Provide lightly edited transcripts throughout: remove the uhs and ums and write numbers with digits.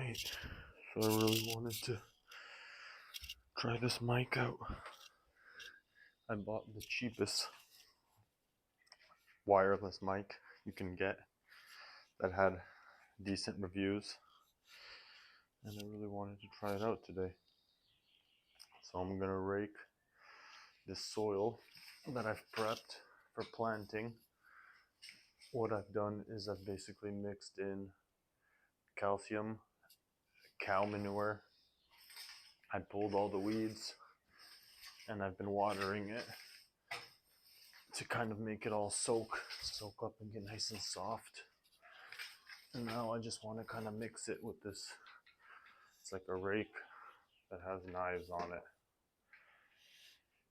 night, so I really wanted to try this mic out. I bought the cheapest wireless mic you can get that had decent reviews, and I really wanted to try it out today. So I'm gonna rake this soil that I've prepped for planting. What I've done is I've basically mixed in calcium, cow manure. I pulled all the weeds and I've been watering it to kind of make it all soak up and get nice and soft. And now I just want to kind of mix it with this. It's like a rake that has knives on it.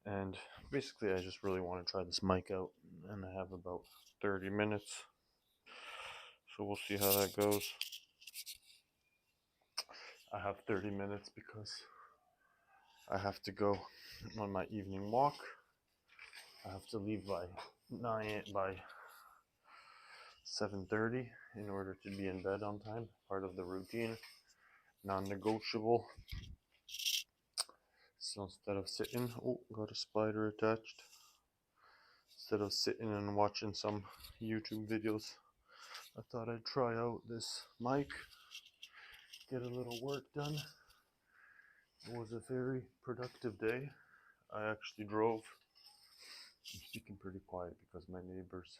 And basically I just really want to try this mic out, and I have about 30 minutes. So we'll see how that goes. I have 30 minutes because I have to go on my evening walk. I have to leave by 7:30 in order to be in bed on time. Part of the routine, non-negotiable. So instead of sitting, oh, got a spider attached. Instead of sitting and watching some YouTube videos, I thought I'd try out this mic, get a little work done. It was a very productive day. I actually drove. I'm speaking pretty quiet because my neighbor's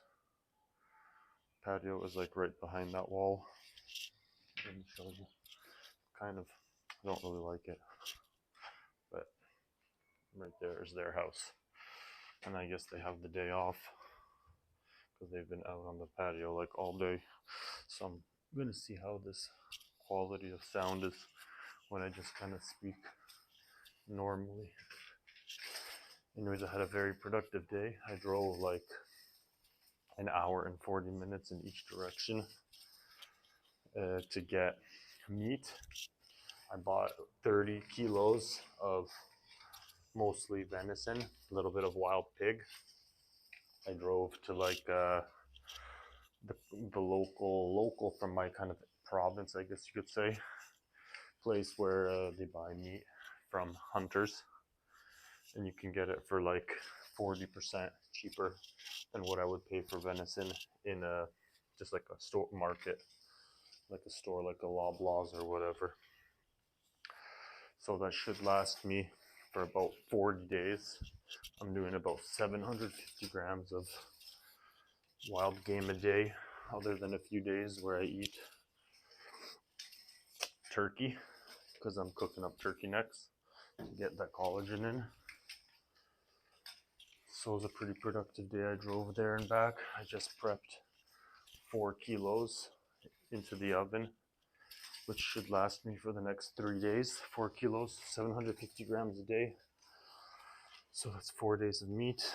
patio is like right behind that wall. Let me show you. Kind of, I don't really like it, but right there is their house. And I guess they have the day off because they've been out on the patio like all day. So I'm gonna see how this quality of sound is when I just kind of speak normally. Anyways, I had a very productive day. I drove like an hour and 40 minutes in each direction to get meat. I bought 30 kilos of mostly venison, a little bit of wild pig. I drove to like the local from my kind of province, I guess you could say, place where they buy meat from hunters, and you can get it for like 40% cheaper than what I would pay for venison in a just like a store market, like a store like a Loblaws or whatever. So that should last me for about 40 days. I'm doing about 750 grams of wild game a day, other than a few days where I eat turkey because I'm cooking up turkey necks to get that collagen in. So it was a pretty productive day. I drove there and back. I just prepped 4 kilos into the oven, which should last me for the next 3 days. 4 kilos, 750 grams a day. So that's 4 days of meat.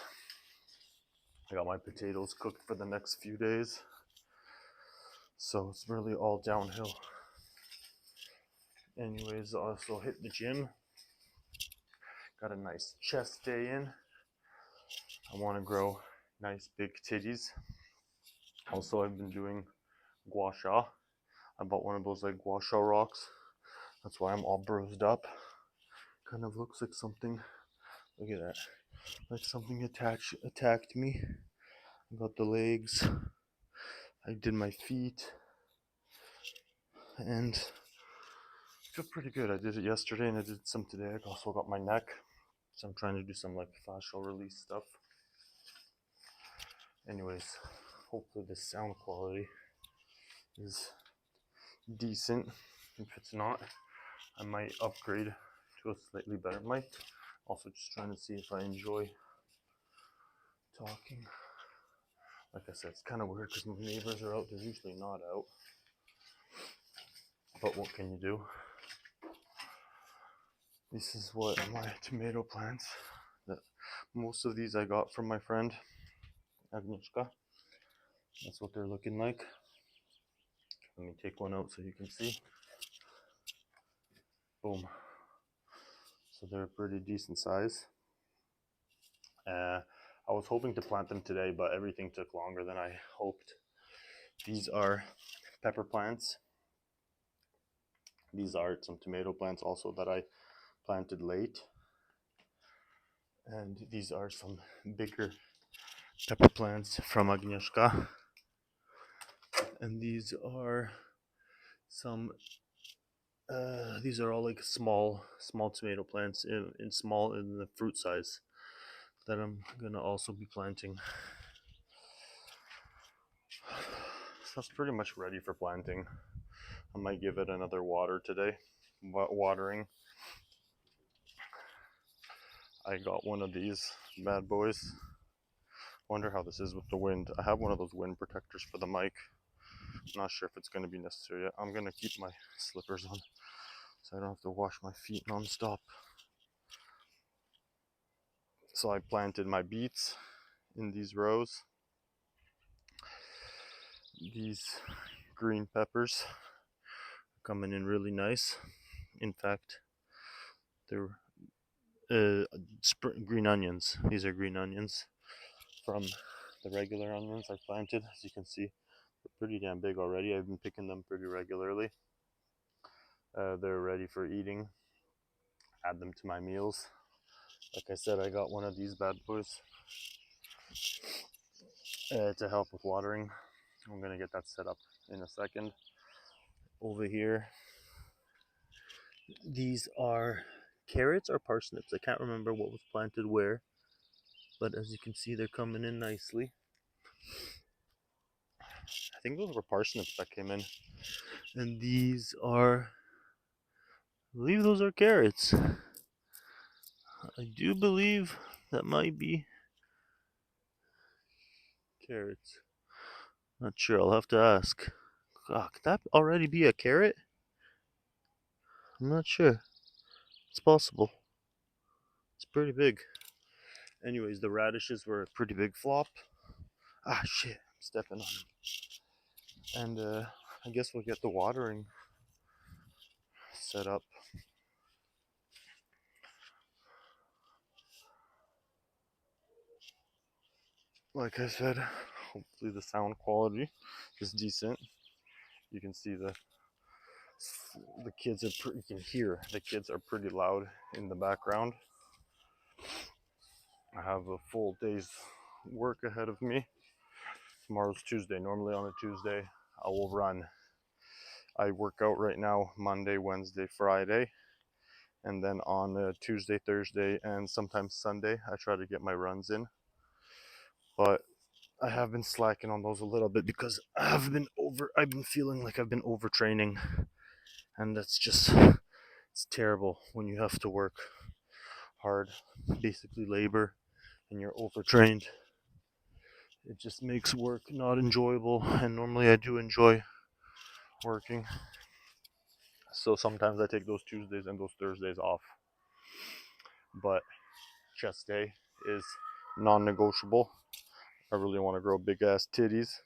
I got my potatoes cooked for the next few days. So it's really all downhill. Anyways, I also hit the gym. Got a nice chest day in. I want to grow nice big titties. Also, I've been doing gua sha. I bought one of those like gua sha rocks. That's why I'm all bruised up. Kind of looks like something, look at that, like something attacked me. I got the legs, I did my feet, and I feel pretty good. I did it yesterday and I did some today. I also got my neck, so I'm trying to do some like fascial release stuff. Anyways, hopefully the sound quality is decent. If it's not, I might upgrade to a slightly better mic. Also just trying to see if I enjoy talking. Like I said, it's kind of weird because my neighbors are out. They're usually not out. But what can you do? This is what my tomato plants, that most of these I got from my friend Agnieszka. That's what they're looking like. Let me take one out so you can see. Boom. So they're a pretty decent size. I was hoping to plant them today, but everything took longer than I hoped. These are pepper plants. These are some tomato plants also that I planted late. And these are some bigger pepper plants from Agnieszka. And these are some these are all like small tomato plants in the fruit size that I'm gonna also be planting. So that's pretty much ready for planting. I might give it another water today. Watering. I got one of these bad boys. Wonder how this is with the wind. I have one of those wind protectors for the mic. Not sure if it's going to be necessary yet. I'm going to keep my slippers on so I don't have to wash my feet non-stop. So I planted my beets in these rows. These green peppers are coming in really nice. In fact, they're green onions. These are green onions from the regular onions I planted. As you can see, they're pretty damn big already. I've been picking them pretty regularly. They're ready for eating. Add them to my meals. Like I said, I got one of these bad boys to help with watering. I'm gonna get that set up in a second. Over here, these are carrots or parsnips. I can't remember what was planted where, but as you can see, they're coming in nicely. I think those were parsnips that came in. And these are, I believe those are carrots. I do believe that might be carrots. Not sure, I'll have to ask. Oh, could that already be a carrot? I'm not sure. It's possible. It's pretty big. Anyways, the radishes were a pretty big flop. Ah, shit, I'm stepping on them. And I guess we'll get the watering set up. Like I said, hopefully the sound quality is decent. You can see the kids are you can hear the kids are pretty loud in the background. I have a full day's work ahead of me. Tomorrow's Tuesday. Normally on a Tuesday I will run. I work out right now Monday, Wednesday, Friday, and then on Tuesday, Thursday, and sometimes Sunday I try to get my runs in. But I have been slacking on those a little bit because I've been feeling like I've been overtraining, and that's just, it's terrible when you have to work hard, basically labor, and you're overtrained. It just makes work not enjoyable, and normally I do enjoy working. So sometimes I take those Tuesdays and those Thursdays off. But chest day is non-negotiable. I really want to grow big ass titties.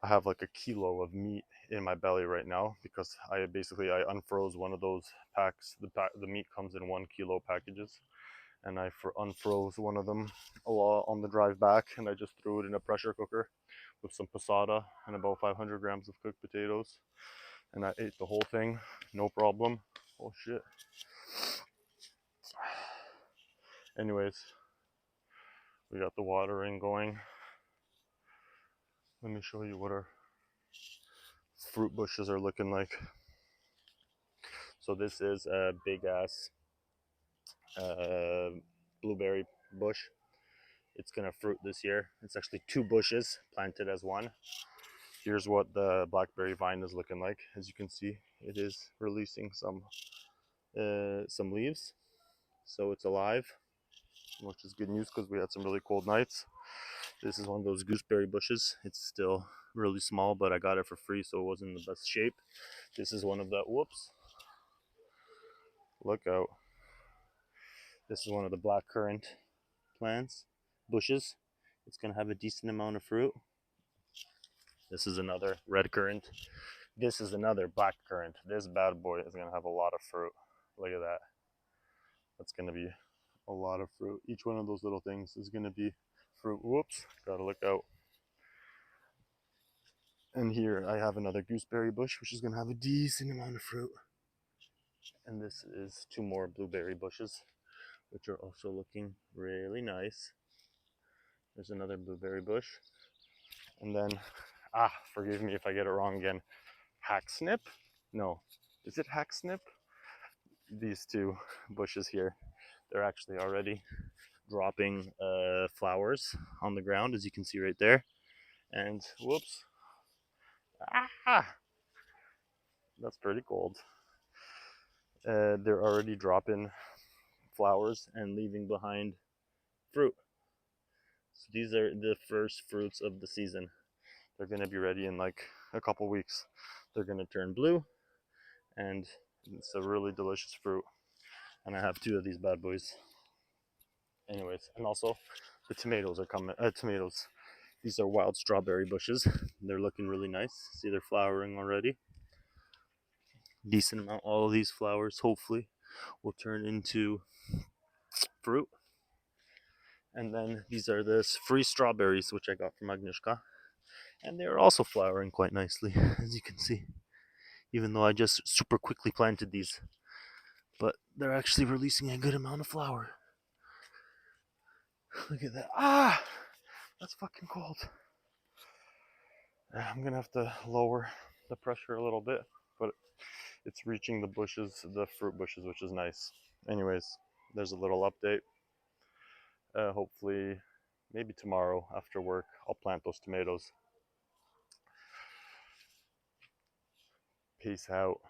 I have like a kilo of meat in my belly right now because I unfroze one of those packs. The meat comes in 1 kilo packages, and I unfroze one of them on the drive back, and I just threw it in a pressure cooker with some passata and about 500 grams of cooked potatoes, and I ate the whole thing, no problem. Oh shit. Anyways, we got the watering going. Let me show you what our fruit bushes are looking like. So this is a big ass blueberry bush. It's gonna fruit this year. It's actually 2 bushes planted as one. Here's what the blackberry vine is looking like. As you can see, it is releasing some leaves, so it's alive, which is good news because we had some really cold nights. This is one of those gooseberry bushes. It's still really small, but I got it for free, so it wasn't in the best shape. This is one of the, whoops, look out. This is one of the blackcurrant plants, bushes. It's gonna have a decent amount of fruit. This is another red currant. This is another black currant. This bad boy is gonna have a lot of fruit. Look at that. That's gonna be a lot of fruit. Each one of those little things is gonna be fruit. Whoops, gotta look out. And here I have another gooseberry bush, which is going to have a decent amount of fruit. And this is 2 more blueberry bushes, which are also looking really nice. There's another blueberry bush. And then, forgive me if I get it wrong again, hacksnip? No, is it hacksnip? These 2 bushes here, they're actually already dropping flowers on the ground, as you can see right there. And whoops, that's pretty cold. They're already dropping flowers and leaving behind fruit. So these are the first fruits of the season. They're going to be ready in like a couple weeks. They're going to turn blue, and it's a really delicious fruit. And I have 2 of these bad boys. Anyways, and also the tomatoes are coming. Tomatoes. These are wild strawberry bushes. They're looking really nice. See, they're flowering already. Decent amount. All of these flowers, hopefully, will turn into fruit. And then these are the free strawberries, which I got from Agnieszka. And they're also flowering quite nicely, as you can see. Even though I just super quickly planted these. But they're actually releasing a good amount of flower. Look at that. That's fucking cold. I'm gonna have to lower the pressure a little bit, but it's reaching the bushes, the fruit bushes, which is nice. Anyways, there's a little update. Hopefully, maybe tomorrow after work, I'll plant those tomatoes. Peace out.